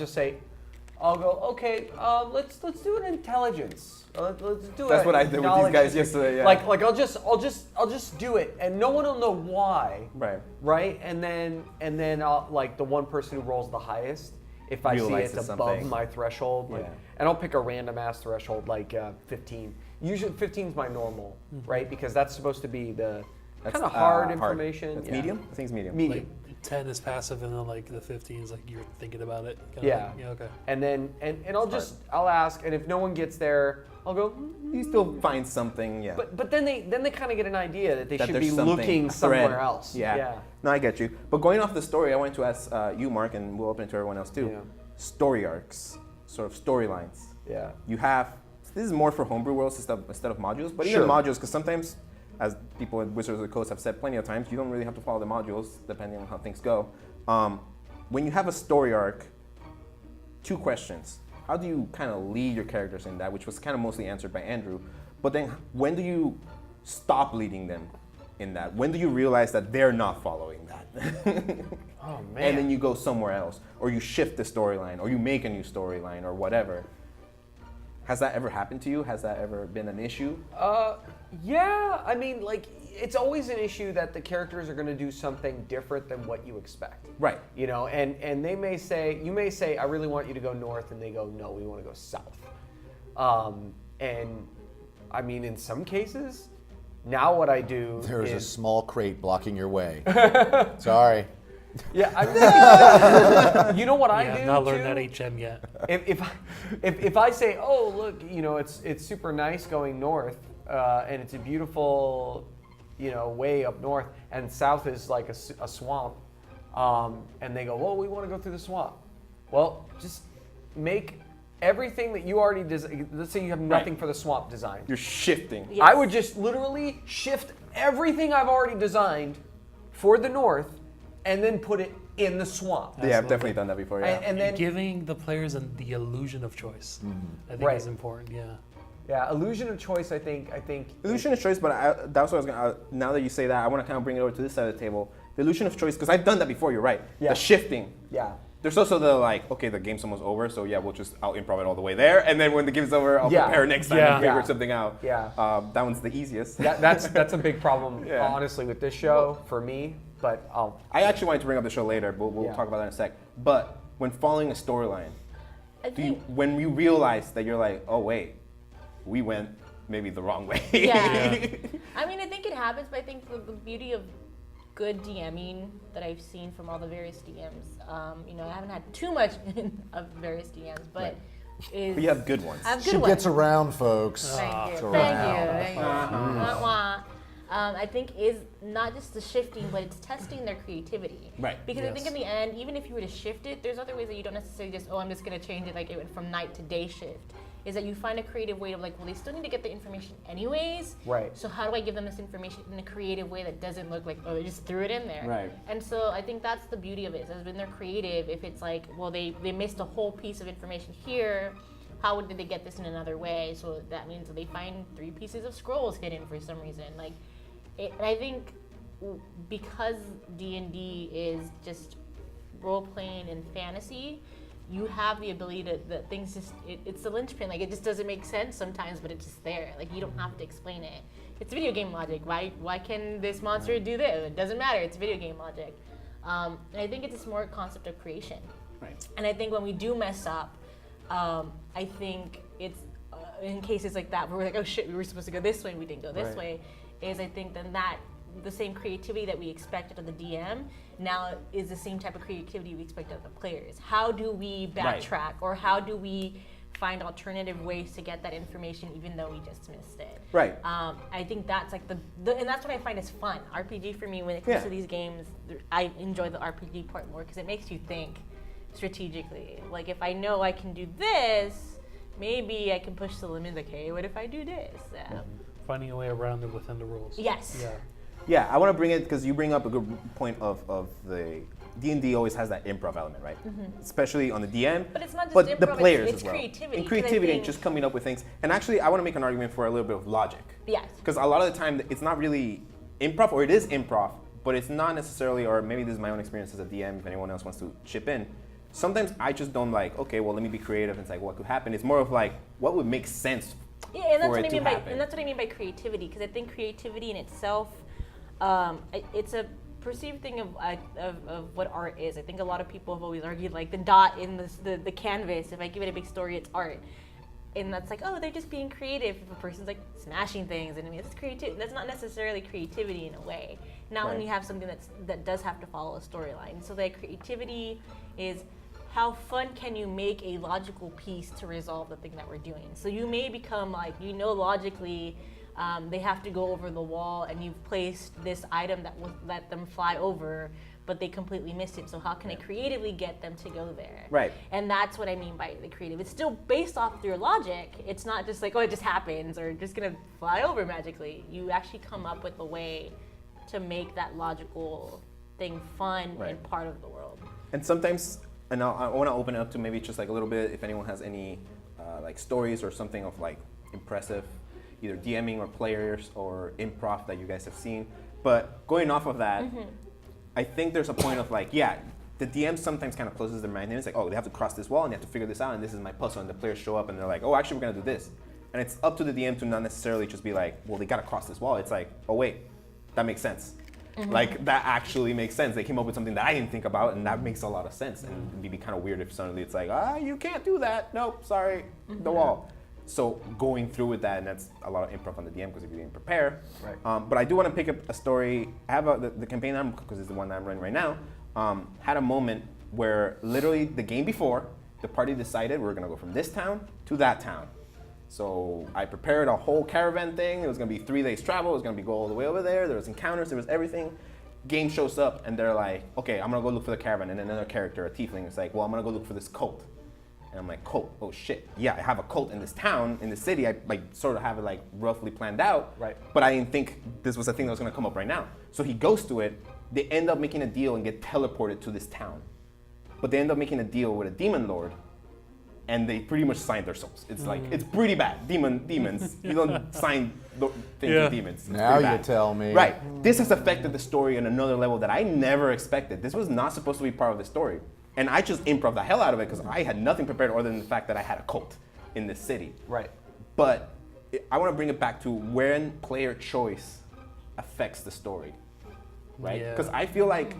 go, okay, let's do an intelligence. Let's do it. That's what I did with these guys yesterday. Yeah. Like I'll just do it, and no one will know why. Right. Right. And then I'll, like, the one person who rolls the highest, if I see it's above my threshold, and I'll pick a random ass threshold like 15. Usually 15 is my normal, right? Because that's supposed to be the kind of hard information. That's medium. I think it's medium. Medium. Like, 10 is passive, and then like the 15 is like you're thinking about it. Okay. And then I'll ask, and if no one gets there, I'll go. You still find something, But then they kind of get an idea that they should be looking somewhere else. Yeah. No, I get you. But going off the story, I wanted to ask you, Mark, and we'll open it to everyone else too. Yeah. Story arcs, sort of storylines. Yeah. You have. This is more for homebrew worlds instead of modules, but even modules, because sometimes, as people at Wizards of the Coast have said plenty of times, you don't really have to follow the modules depending on how things go. when you have a story arc, 2 questions. How do you kind of lead your characters in that, which was kind of mostly answered by Andrew, but then when do you stop leading them in that? When do you realize that they're not following that? Oh man. And then you go somewhere else, or you shift the storyline, or you make a new storyline, or whatever. Has that ever happened to you? Has that ever been an issue? Yeah, I mean, like, it's always an issue that the characters are going to do something different than what you expect. Right. You know, and they may say, you may say, I really want you to go north, and they go, no, we want to go south. And I mean, in some cases, now what I do There's a is, small crate blocking your way. Sorry. yeah, I you know what I Yeah, do I've not learned too? that HM yet. If I say, oh look, you know, it's super nice going north, and it's a beautiful, you know, way up north, and south is like a swamp, and they go, well, we want to go through the swamp. Well, just make everything that you already designed. Let's say you have nothing for the swamp designed. You're shifting. Yes. I would just literally shift everything I've already designed for the north, and then put it in the swamp. Yeah, I've definitely done that before. Yeah. And then Giving the players the illusion of choice, I think Right. is important. Yeah. yeah, illusion of choice. I think. Illusion of choice, but that's what I was gonna. Now that you say that, I want to kind of bring it over to this side of the table. The illusion of choice, because I've done that before. You're right. Yeah. The shifting. Yeah. There's also the like, okay, the game's almost over, so yeah, I'll improv it all the way there, and then when the game's over, I'll Yeah. prepare next time Yeah. and figure Yeah. something out. Yeah. That one's the easiest. That's a big problem, Yeah. honestly, with this show for me. But I actually wanted to bring up the show later, but we'll Yeah. talk about that in a sec. But when following a storyline, I think when you realize that you're like, oh wait, we went maybe the wrong way. Yeah. I mean, I think it happens, but I think the beauty of good DMing that I've seen from all the various DMs, you know, I haven't had too much of various DMs, but Right. is But you have good ones. I have good She ones. gets around, folks. Thank It's you. around. Thank you. Wah, wah. I think is not just the shifting, but it's testing their creativity. Right. Because I think Yes. in the end, even if you were to shift it, there's other ways that you don't necessarily just, I'm just going to change it like it went from night to day shift. Is that you find a creative way of like, well, they still need to get the information anyways. Right. So how do I give them this information in a creative way that doesn't look like, oh, they just threw it in there. Right. And so I think that's the beauty of it. Is when they're creative, if it's like, well, they missed a whole piece of information here, how did they get this in another way? So that means that they find 3 pieces of scrolls hidden for some reason. Like, and I think because D&D is just role playing and fantasy, you have the ability to that things just it's the linchpin. Like it just doesn't make sense sometimes, but it's just there. Like you don't have to explain it. It's video game logic. Why can this monster do this? It doesn't matter. It's video game logic. And I think it's a smart concept of creation. Right. And I think when we do mess up, I think it's in cases like that where we're like, oh shit, we were supposed to go this way, and we didn't go this Right. way. Is I think then that the same creativity that we expected of the DM now is the same type of creativity we expect of the players. How do we backtrack, or how do we find alternative ways to get that information even though we just missed it? Right. I think that's like and that's what I find is fun. RPG for me when it comes Yeah. to these games, I enjoy the RPG part more because it makes you think strategically. Like if I know I can do this, maybe I can push the limit. Like, hey, what if I do this? Finding a way around it within the rules. Yes. Yeah. Yeah, I want to bring it because you bring up a good point of the D&D always has that improv element, right? Especially on the DM, But it's not just but improv, the players it's as well. creativity, And 'cause I creativity and think- just coming up with things. And actually, I want to make an argument for a little bit of logic. Yes. Because a lot of the time, it's not really improv, or it is improv, but it's not necessarily, or maybe this is my own experience as a DM, if anyone else wants to chip in. Sometimes I just don't like, okay, well, let me be creative and it's like, what could happen? It's more of like, what would make sense Yeah, and that's for what it I to mean by happen? and that's what I mean by creativity, because I think creativity in itself, it's a perceived thing of what art is. I think a lot of people have always argued like the dot in the canvas. If I give it a big story, it's art, and that's like, oh, they're just being creative. If a person's like smashing things, and I mean, it's creative. That's not necessarily creativity in a way. Now, when Right. you have something that does have to follow a storyline, so that creativity is how fun can you make a logical piece to resolve the thing that we're doing. So you may become like, logically they have to go over the wall, and you've placed this item that will let them fly over, but they completely missed it. So how can I creatively get them to go there? Right. And that's what I mean by the creative. It's still based off of your logic. It's not just like, oh, it just happens, or just gonna fly over magically. You actually come up with a way to make that logical thing fun Right. and part of the world. And sometimes, and I want to open it up to maybe just like a little bit if anyone has any like stories or something of like impressive, either DMing or players or improv that you guys have seen. But going off of that, I think there's a point of like, yeah, the DM sometimes kind of closes their mind and it's like, oh, they have to cross this wall and they have to figure this out and this is my puzzle, and the players show up and they're like, oh, actually we're gonna do this. And it's up to the DM to not necessarily just be like, well, they gotta cross this wall. It's like, oh wait, that makes sense. Like that actually makes sense. They came up with something that I didn't think about and that makes a lot of sense. And it'd be kind of weird if suddenly it's like, you can't do that. Nope, sorry, the wall. So going through with that, and that's a lot of improv on the DM because if you didn't prepare. Right. But I do want to pick up a story. I have the campaign because it's the one that I'm running right now. Had a moment where literally the game before, the party decided we're gonna go from this town to that town. So I prepared a whole caravan thing. It was gonna be 3 days travel. It was gonna be go all the way over there. There was encounters, there was everything. Game shows up and they're like, okay, I'm gonna go look for the caravan. And another character, a tiefling, is like, well, I'm gonna go look for this cult. And I'm like, cult, oh shit. Yeah, I have a cult in this town, in the city. I like sort of have it like roughly planned out. Right. But I didn't think this was a thing that was gonna come up right now. So he goes to it. They end up making a deal and get teleported to this town. But they end up making a deal with a demon lord, and they pretty much signed their souls. It's like, it's pretty bad. Demons, you don't sign things with demons. It's Now pretty you bad. tell me. Right. This has affected the story on another level that I never expected. This was not supposed to be part of the story. And I just improv the hell out of it because I had nothing prepared other than the fact that I had a cult in this city. Right. But I want to bring it back to when player choice affects the story. Right? Yeah. Because I feel like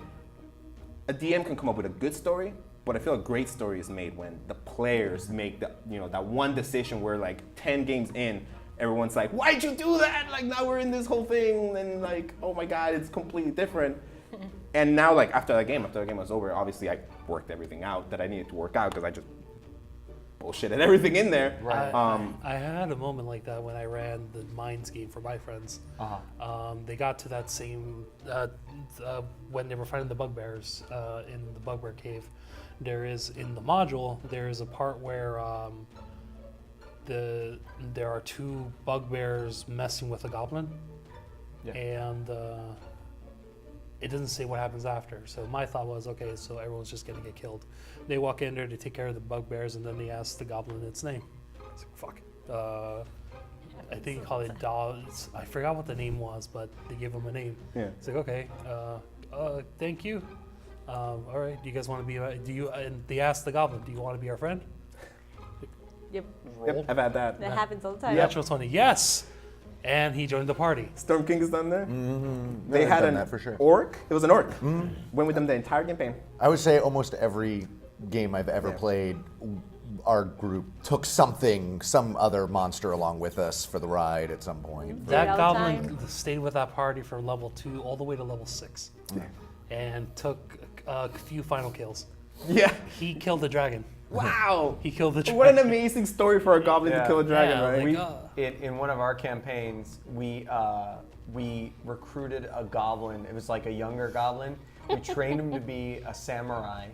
a DM can come up with a good story, but I feel a great story is made when the players make that one decision where like 10 games in, everyone's like, why'd you do that? Like now we're in this whole thing and like, oh my God, it's completely different. And now like after the game was over, obviously I worked everything out that I needed to work out because I just bullshitted everything in there. Right. I had a moment like that when I ran the Minds game for my friends. They got to that same, when they were fighting the bugbears in the bugbear cave. There is, in the module, there is a part where there are 2 bugbears messing with a goblin. Yeah. And it doesn't say what happens after. So my thought was, okay, so everyone's just gonna get killed. They walk in there to take care of the bugbears, and then they ask the goblin its name. It's like, fuck. I think he called it Dawes. I forgot what the name was, but they gave him a name. Yeah. It's like, okay, thank you. All right, do you guys want to be? And they asked the goblin, do you want to be our friend? Yep. Yep, I've had that. That happens all the time. Natural 20, yes. And he joined the party. Storm King is done there. Mm-hmm. They had done an that for sure. orc. It was an orc. Went with them the entire campaign. I would say almost every game I've ever played, our group took some other monster along with us for the ride at some point. That all the goblin time. stayed with that party from level 2 all the way to level 6, and took a few final kills. Yeah. He killed the dragon. Wow. He killed the dragon. What an amazing story for a goblin to Yeah. kill a dragon, Yeah, right? like, In one of our campaigns, we recruited a goblin. It was like a younger goblin. We trained him to be a samurai,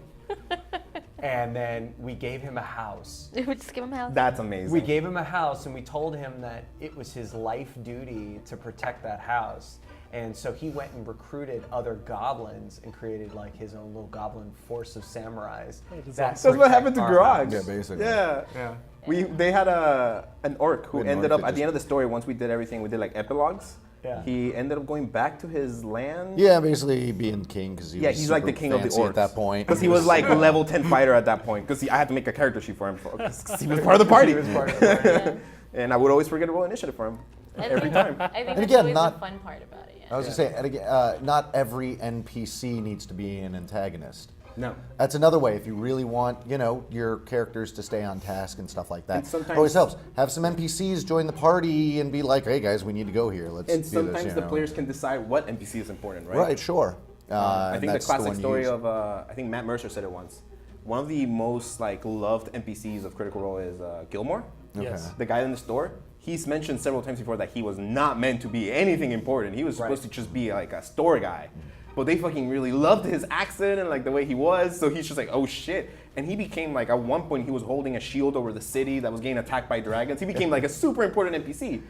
and then we gave him a house. We just give him a house. That's amazing. We gave him a house, and we told him that it was his life duty to protect that house. And so he went and recruited other goblins and created like his own little goblin force of samurais. That's what happened to Grog. Yeah, basically. Yeah. Yeah. They had an orc who We had an ended orc up that at the end of the story. Once we did everything, we did like epilogues. Yeah. He ended up going back to his land. Yeah, basically being king because he was He's like the super king of the fancy orcs at that point. Because he was like level 10 fighter at that point. Because I had to make a character sheet for him because he was part of the party. He was part of the party. And I would always forget to roll initiative for him every time. I think And that's again, always not- the fun part about it. I was gonna say, and again, not every NPC needs to be an antagonist. No. That's another way if you really want, your characters to stay on task and stuff like that. And sometimes- it always helps. Have some NPCs join the party and be like, "Hey guys, we need to go here. Let's And do sometimes this." the players can decide what NPC is important, right? Right, sure. I and think the that's classic one you story use. of I think Matt Mercer said it once. One of the most loved NPCs of Critical Role is Gilmore, Yes. the guy in the store. He's mentioned several times before that he was not meant to be anything important. He was supposed to just be like a store guy. But they fucking really loved his accent and like the way he was, so he's just like, oh shit. And he became like, at one point, he was holding a shield over the city that was getting attacked by dragons. He became like a super important NPC.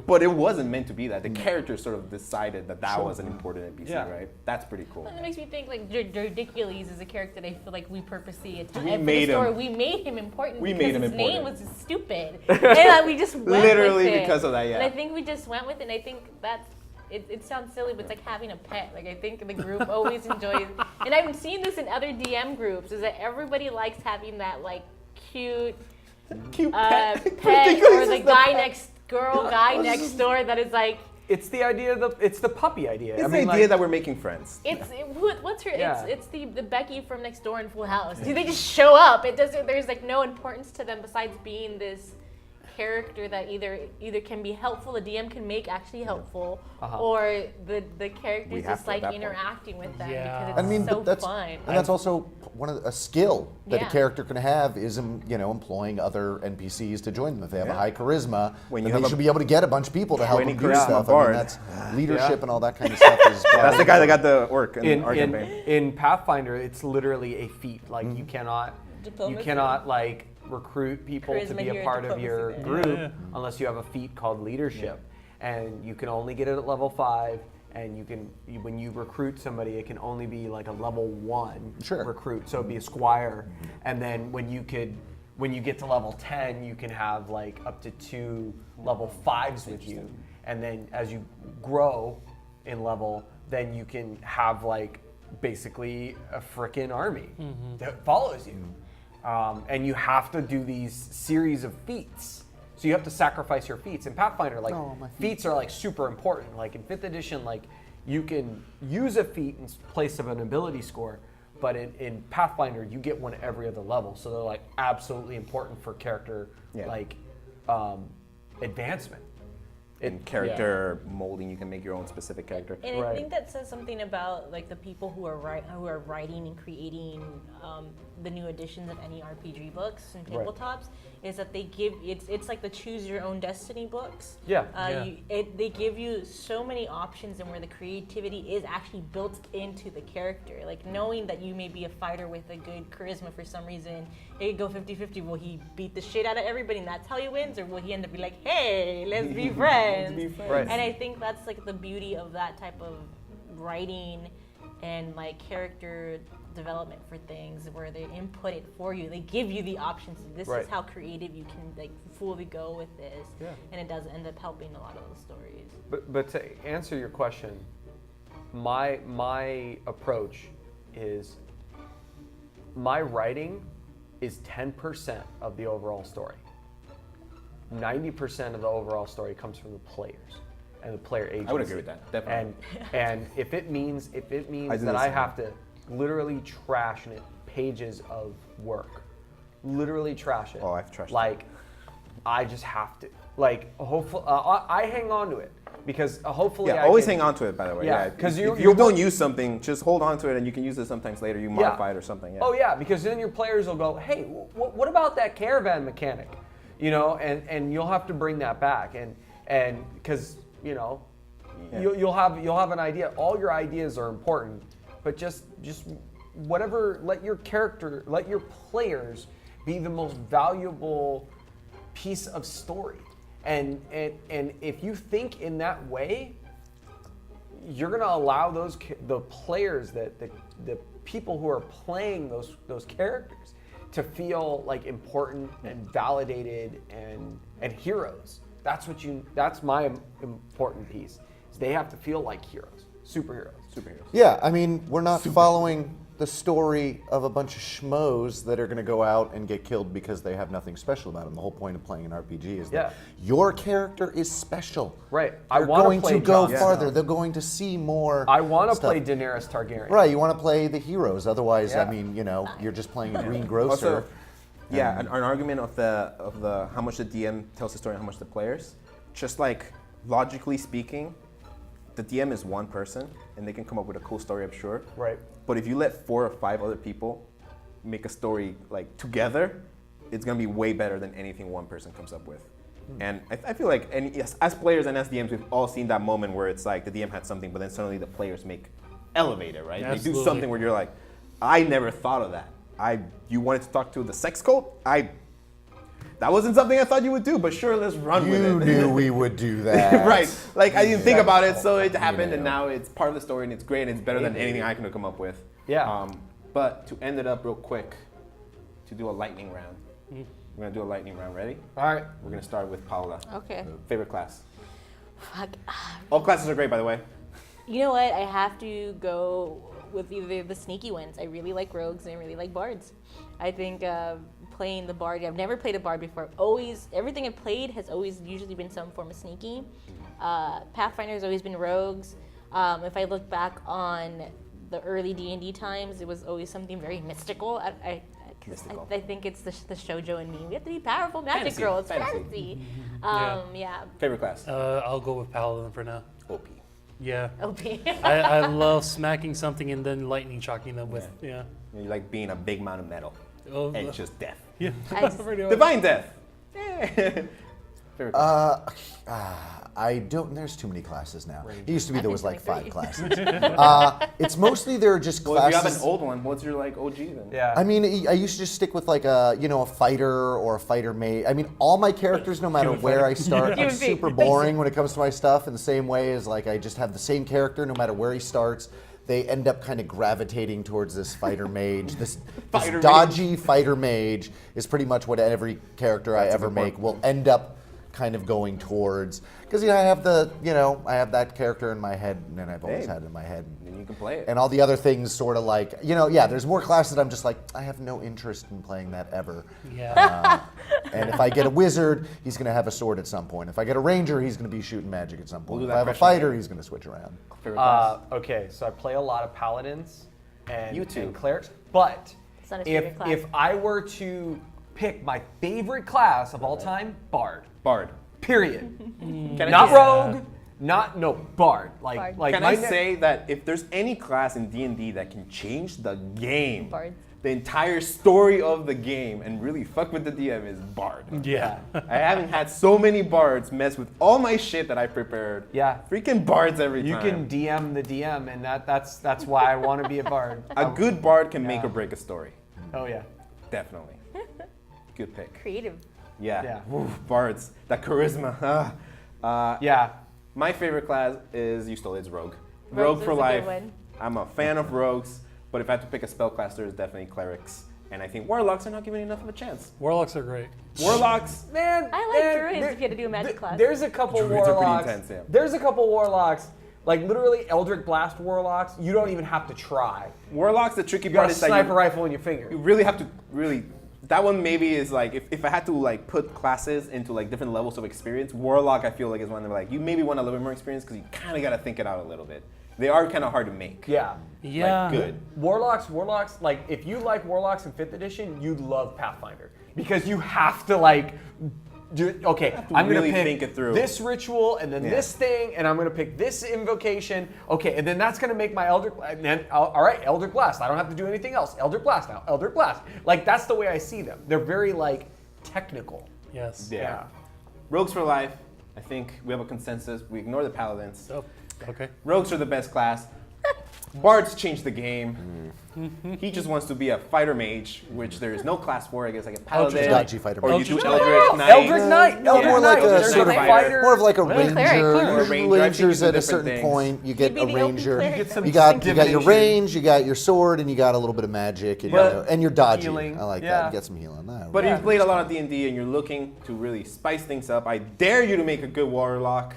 But it wasn't meant to be that. The character sort of decided that was an important NPC, right? That's pretty cool. And it makes me think like Ridiculous is a character that I feel like we purposely attacked. We made him. We made him important. We because made him his important. name was just stupid, and like, we just went Literally with it. because of that, yeah. And I think we just went with it. And I think that's. It sounds silly, but it's like having a pet. Like I think the group always enjoys, and I've seen this in other DM groups, is that everybody likes having that like cute pet. pet or the guy next door that is like. It's the idea it's the puppy idea. It's the idea that we're making friends. What's her? Yeah. It's the Becky from next door in Full House. They just show up. It doesn't. There's like no importance to them besides being this character that either can be helpful, the DM can make actually helpful, or the character's just like interacting with them because it's so fun. And that's also a skill that a character can have is employing other NPCs to join them. If they have a high charisma, they should be able to get a bunch of people to help them do stuff. I mean, that's leadership and all that kind of stuff. That's the guy that got the orc in our campaign. In Pathfinder, it's literally a feat. Like you cannot like recruit people to be a part of your group unless you have a feat called leadership, and you can only get it at level 5. And when you recruit somebody, it can only be like a level 1 recruit, so it'd be a squire. And then when you get to level 10, you can have like up to 2 level 5s with you. And then as you grow in level, then you can have like basically a frickin' army that follows you. And you have to do these series of feats. So you have to sacrifice your feats. In Pathfinder, like feats are like super important. Like in 5th edition, like you can use a feat in place of an ability score, but in Pathfinder, you get one every other level. So they're like absolutely important for character like advancement. In character molding, you can make your own specific character. And I think that says something about like the people who are writing and creating the new editions of any RPG books and tabletops, is that they give it's like the choose your own destiny books. They give you so many options, and where the creativity is actually built into the character. Like knowing that you may be a fighter with a good charisma for some reason, it could go 50-50. Will he beat the shit out of everybody and that's how he wins, or will he end up be like, hey, let's be friends? And I think that's like the beauty of that type of writing and like character development for things, where they input it for you. They give you the options. This is how creative you can like fully go with this, and it does end up helping a lot of the stories. But to answer your question, my approach is my writing is 10% of the overall story. 90% of the overall story comes from the players and the player agency. I would agree with that, definitely. And if it means that I have to literally trash pages of work, literally trash it. Oh, I've trashed like, I just have to. Like, hopefully, I hang on to it because hopefully. Yeah, always hang on to it. By the way, because if you don't use something, just hold on to it, and you can use it sometimes later. You modify it or something. Yeah. Oh yeah, because then your players will go, hey, what about that caravan mechanic? And you'll have to bring that back, and because you'll have an idea. All your ideas are important, but just whatever. Let your players be the most valuable piece of story, and if you think in that way, you're gonna allow the players the people who are playing those characters to feel like important and validated and heroes. That's my important piece. Is they have to feel like heroes, superheroes. Yeah, I mean, we're not following the story of a bunch of schmoes that are going to go out and get killed because they have nothing special about them. The whole point of playing an RPG is that your character is special. Right. They're going to go farther. They're going to see more. I want to play Daenerys Targaryen. Right. You want to play the heroes. Otherwise, I mean, you're just playing a green grocer. Also, an argument of the how much the DM tells the story and how much the players. Just like logically speaking, the DM is one person, and they can come up with a cool story, I'm sure. Right. But if you let 4 or 5 other people make a story like together, it's gonna be way better than anything one person comes up with. And I feel like, as players and as DMs, we've all seen that moment where it's like the DM had something, but then suddenly the players elevate it, right? Absolutely. They do something where you're like, I never thought of that. You wanted to talk to the sex cult? That wasn't something I thought you would do, but sure, let's run with it. You knew we would do that. Right. Like, I didn't think about it, so it happened, and now it's part of the story, and it's great, and it's better than anything I could have come up with. Yeah. But to end it up real quick, to do a lightning round. We're going to do a lightning round. Ready? All right. We're going to start with Paula. Okay. Favorite class? Fuck. All classes are great, by the way. You know what? I have to go with either the sneaky ones. I really like rogues and I really like bards. I think playing the bard, I've never played a bard before. Everything I've played has always usually been some form of sneaky. Pathfinder has always been rogues. If I look back on the early D&D times, it was always something very mystical. I think it's the shoujo in me. We have to be powerful magic Fantasy. girls. Fantasy. Yeah. Favorite class? I'll go with Paladin for now. OP. Yeah. OP. I love smacking something and then lightning shocking them with, yeah. You like being a big mound of metal. Oh, And it's just death. yeah. I just- Divine death. Favorite class? I don't. There's too many classes now. It used to be I there think was like like 5 three. classes. It's mostly there are just Well, if you classes. have an old one, what's your like OG then? Yeah. I mean, I used to just stick with like a fighter or a fighter mate. I mean, all my characters, no matter where I start, are Human being. super boring when it comes to my stuff. In the same way as like I just have the same character no matter where he starts. They end up kind of gravitating towards this fighter mage. This Fighter dodgy fighter mage is pretty much what every character I ever good point. make will end up kind of going towards. Because I have I have that character in my head, and I've always Hey. had it in my head. Then you can play it. And all the other things sort of like, there's more classes that I'm just like, I have no interest in playing that ever. Yeah. And if I get a wizard, he's going to have a sword at some point. If I get a ranger, he's going to be shooting magic at some point. do If that I have a pressure fighter, game. he's going to switch around. Favorite class? Okay, so I play a lot of paladins and, You too. and clerics, but It's not his favorite class. if I were to pick my favorite class of all time, bard. Bard. Period. Can Not I, rogue. Bard. Bard. Can my I say that if there's any class in D&D that can change the game, Bards. the entire story of the game, and really fuck with the DM is Bard. Yeah. I haven't had so many bards mess with all my shit that I prepared. Yeah. Freaking bards every You time. can DM the DM, and that's why I want to be a bard. A good bard can make Yeah. or break a story. Oh yeah. Definitely. Good pick. Creative. Yeah. Yeah. Oof, bards. That charisma. Yeah. My favorite class is, you stole it, it's Rogue. Rogues Rogue for is a good life. one. I'm a fan of rogues, but if I had to pick a spell class, there's definitely clerics. And I think warlocks are not given enough of a chance. Warlocks are great. Warlocks, Man, I like man, druids there- if you had to do a magic class. There's a couple Druids are pretty warlocks. intense, yeah. There's a couple warlocks, like literally Eldritch Blast warlocks. You don't even have to try. warlocks, the tricky You got part a is that sniper you rifle in your finger. really have to that one maybe is like, if I had to like put classes into like different levels of experience, warlock I feel like is one that like, you maybe want a little bit more experience because you kind of got to think it out a little bit. They are kind of hard to make. Yeah. Yeah. Like, good. Warlocks, like if you like Warlocks in 5th edition, you love Pathfinder. Because you have to like, I'm really gonna think pick it through. this ritual and then Yeah. this thing, and I'm gonna pick this invocation. Okay, and then that's gonna make my Eldritch, and then, all right, Eldritch Blast. I don't have to do anything else. Eldritch Blast now, Eldritch Blast. Like that's the way I see them. They're very like technical. Yes. Yeah. Rogues for life. I think we have a consensus. We ignore the paladins. Oh, okay. Rogues are the best class. Bards change the game. He just wants to be a fighter mage, which there is no class for. I guess like a paladin. Dodgy fighter Or you mage. do Eldritch Eldritch Knight. Eldritch Knight. No, Eldritch more like Knight. a There's sort of fighter. more of like a Cleric, ranger. cleric. Usually Ranger, I've seen rangers you do at a different certain things. point, you get Maybe a the OP ranger. cleric. You get some You got your divination. range, you got your sword, and you got a little bit of magic, and, But and you're dodgy. healing, I like yeah. that. You get some healing. But Yeah. if you played a lot of D&D and you're looking to really spice things up, I dare you to make a good warlock,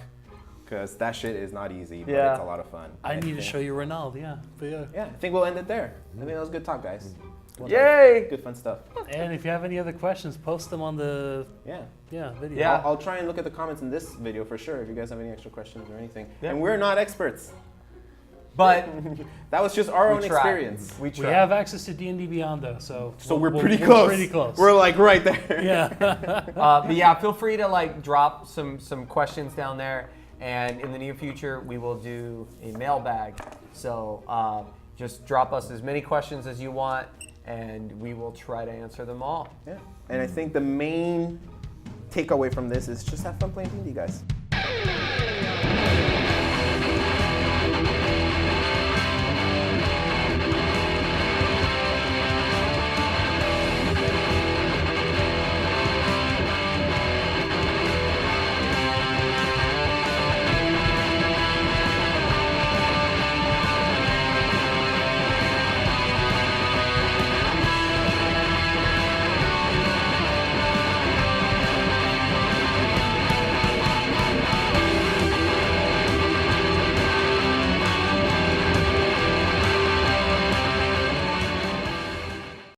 because that shit is not easy, but Yeah. it's a lot of fun. I need to think. show you Ronald, yeah. But yeah. Yeah, I think we'll end it there. I think that was a good talk, guys. Well done. Yay! Good fun stuff. And if you have any other questions, post them on the Yeah. video. Yeah. I'll try and look at the comments in this video for sure if you guys have any extra questions or anything. Yeah. And we're not experts. But That was just our own we tried. experience. We We tried. have access to D&D Beyond though, so We're pretty we're close. pretty close. We're like right there. yeah. But yeah, feel free to like drop some questions down there, and in the near future we will do a mailbag. So just drop us as many questions as you want, and we will try to answer them all. Yeah. And I think the main takeaway from this is just have fun playing D&D, guys.